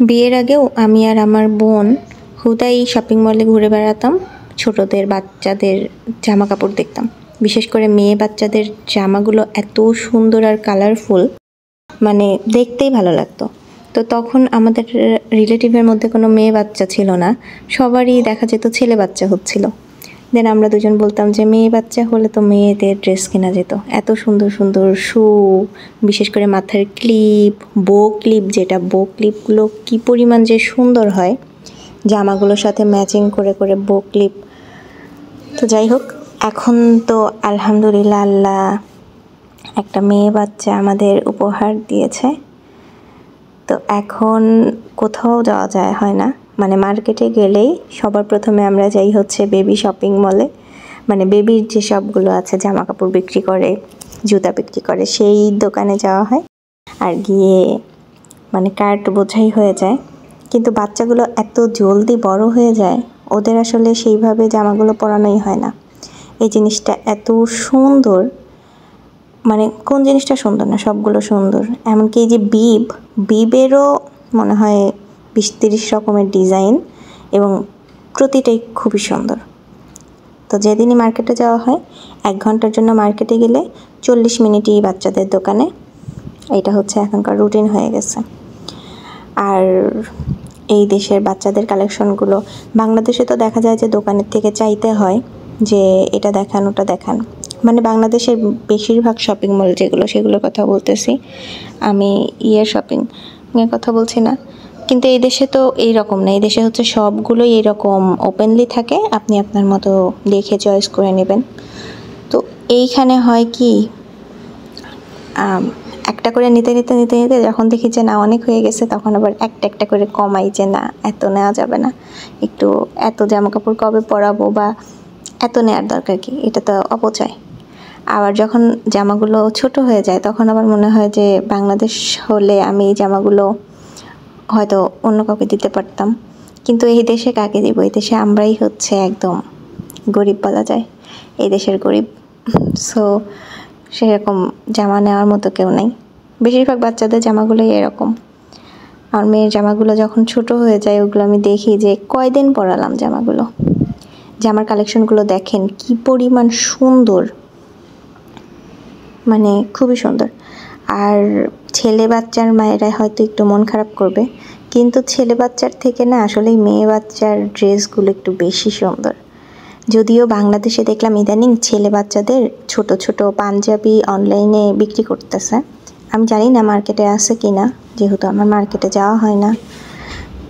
বিয়ের আগেও আমি আর আমার বোন হুদাই শপিং মলে ঘুরে বেড়াতাম, ছোটদের বাচ্চাদের জামা কাপড় দেখতাম। বিশেষ করে মেয়ে বাচ্চাদের জামাগুলো এত সুন্দর আর কালারফুল, মানে দেখতেই ভালো লাগতো। তো তখন আমাদের রিলেটিভের মধ্যে কোনো মেয়ে বাচ্চা ছিল না, সবারই দেখা যেত ছেলে বাচ্চা হচ্ছিল। দেন আমরা দুজন বলতাম যে মেয়ে বাচ্চা হলে তো মেয়েদের ড্রেস কেনা যেত, এত সুন্দর সুন্দর শু, বিশেষ করে মাথার ক্লিপ, বো ক্লিপ, যেটা বো ক্লিপগুলো কী পরিমাণ যে সুন্দর হয় জামাগুলোর সাথে ম্যাচিং করে করে বো ক্লিপ। তো যাই হোক, এখন তো আলহামদুলিল্লাহ আল্লাহ একটা মেয়ে বাচ্চা আমাদের উপহার দিয়েছে। তো এখন কোথাও যাওয়া যায় হয় না, মানে মার্কেটে গেলেই সবার প্রথমে আমরা যাই হচ্ছে বেবি শপিং মলে, মানে বেবির যে সবগুলো আছে, জামা কাপড় বিক্রি করে, জুতা বিক্রি করে, সেই দোকানে যাওয়া হয়। আর গিয়ে মানে কার্ট বোঝাই হয়ে যায়, কিন্তু বাচ্চাগুলো এত জলদি বড় হয়ে যায়, ওদের আসলে সেইভাবে জামাগুলো পরানোই হয় না। এই জিনিসটা এত সুন্দর, মানে কোন জিনিসটা সুন্দর না, সবগুলো সুন্দর। এমনকি এই যে বিবেরও মনে হয় 20-30 রকমের ডিজাইন, এবং প্রতিটাই খুবই সুন্দর। তো যেদিনই মার্কেটে যাওয়া হয়, 1 ঘন্টার জন্য মার্কেটে গেলে 40 মিনিটই বাচ্চাদের দোকানে, এটা হচ্ছে এখনকার রুটিন হয়ে গেছে। আর এই দেশের বাচ্চাদের কালেকশনগুলো বাংলাদেশে তো দেখা যায় যে দোকানের থেকে চাইতে হয় যে এটা দেখান ওটা দেখান, মানে বাংলাদেশের বেশিরভাগ শপিং মল যেগুলো, সেগুলোর কথা বলতেছি আমি, শপিং এর কথা বলছি না। কিন্তু এই দেশে তো এই রকম না, এই দেশে হচ্ছে সবগুলোই এরকম ওপেনলি থাকে, আপনি আপনার মতো দেখে চয়েস করে নেবেন। তো এইখানে হয় কি, একটা করে নিতে নিতে নিতে নিতে যখন দেখি যে না অনেক হয়ে গেছে, তখন আবার একটা একটা করে কমাই যে না এত নেওয়া যাবে না, একটু এত জামা কাপড় কবে পরাবো, বা এত নেওয়ার দরকার কি, এটা তো অপচয়। আবার যখন জামাগুলো ছোট হয়ে যায়, তখন আবার মনে হয় যে বাংলাদেশ হলে আমি এই জামাগুলো হয়তো অন্য কাউকে দিতে পারতাম, কিন্তু এই দেশে কাকে দিব, এই দেশে আমরাই হচ্ছে একদম গরিব বলা যায়, এই দেশের গরিব। সো সেরকম জামা নেওয়ার মতো কেউ নেই, বেশিরভাগ বাচ্চাদের জামাগুলোই এরকম। আর মেয়ের জামাগুলো যখন ছোট হয়ে যায়, ওগুলো আমি দেখি যে কয়দিন পরালাম জামাগুলো। জামার কালেকশনগুলো দেখেন কি পরিমাণ সুন্দর, মানে খুবই সুন্দর। আর ছেলে বাচ্চার মায়েরা হয়তো একটু মন খারাপ করবে, কিন্তু ছেলে বাচ্চার থেকে না আসলে মেয়ে বাচ্চার ড্রেসগুলো একটু বেশি সুন্দর। যদিও বাংলাদেশে দেখলাম ইদানিং ছেলে বাচ্চাদের ছোট ছোট পাঞ্জাবি অনলাইনে বিক্রি করতেছে, আমি জানি না মার্কেটে আছে কি না, যেহেতু আমার মার্কেটে যাওয়া হয় না।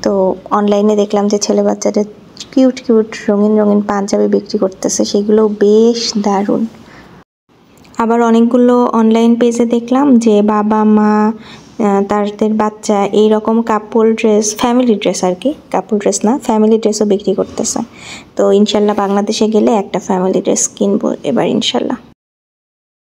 তো অনলাইনে দেখলাম যে ছেলে বাচ্চাদের কিউট কিউট রঙিন রঙিন পাঞ্জাবি বিক্রি করতেছে, সেগুলো বেশ দারুণ। আবার অনেকগুলো অনলাইন পেজে দেখলাম যে বাবা মা তাদের বাচ্চা এইরকম কাপড় ড্রেস, ফ্যামিলি ড্রেস আর কি, কাপড় ড্রেস না, ফ্যামিলি ড্রেসও বিক্রি করতেছে। তো ইনশাল্লাহ বাংলাদেশে গেলে একটা ফ্যামিলি ড্রেস কিনবো এবার ইনশাল্লাহ।